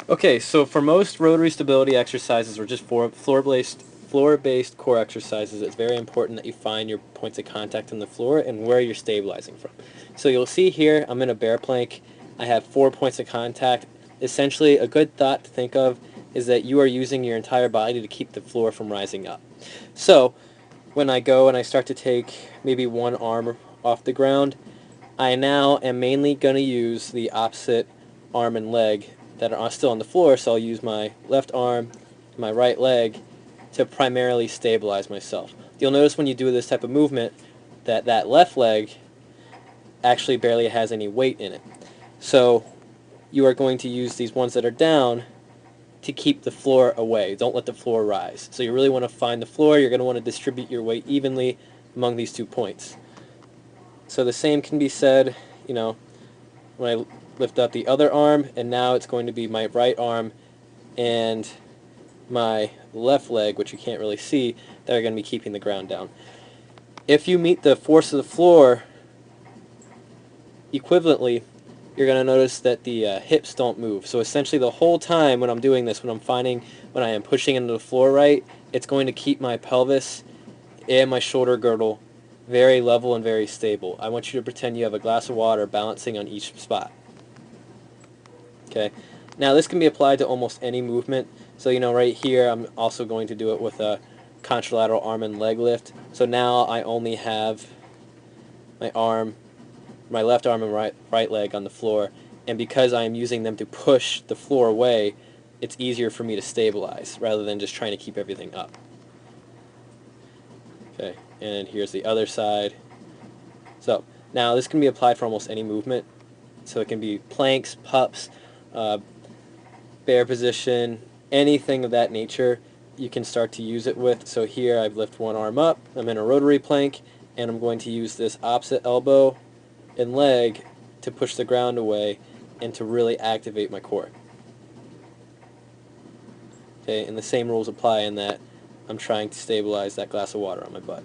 Okay, so for most rotary stability exercises or just floor-based core exercises, it's very important that you find your points of contact on the floor and where you're stabilizing from. So you'll see here, I'm in a bear plank. I have 4 points of contact. Essentially, a good thought to think of is that you are using your entire body to keep the floor from rising up. So when I go and I start to take maybe one arm off the ground, I now am mainly going to use the opposite arm and leg that are still on the floor, so I'll use my left arm, my right leg to primarily stabilize myself. You'll notice when you do this type of movement that that left leg actually barely has any weight in it. So you are going to use these ones that are down to keep the floor away. Don't let the floor rise. So you really want to find the floor. You're going to want to distribute your weight evenly among these 2 points. So the same can be said, when I lift up the other arm, and now it's going to be my right arm and my left leg, which you can't really see, that are going to be keeping the ground down. If you meet the force of the floor equivalently, you're going to notice that the hips don't move. So essentially the whole time when I'm doing this, when I am pushing into the floor right, it's going to keep my pelvis and my shoulder girdle very level and very stable. I want you to pretend you have a glass of water balancing on each spot. Okay. Now this can be applied to almost any movement. So right here I'm also going to do it with a contralateral arm and leg lift. So now I only have my left arm and right leg on the floor, and because I am using them to push the floor away, it's easier for me to stabilize rather than just trying to keep everything up. Okay, and here's the other side. So now this can be applied for almost any movement. So it can be planks, pups, bear position, anything of that nature you can start to use it with. So here I've lifted one arm up, I'm in a rotary plank, and I'm going to use this opposite elbow and leg to push the ground away and to really activate my core. Okay, and the same rules apply in that I'm trying to stabilize that glass of water on my butt.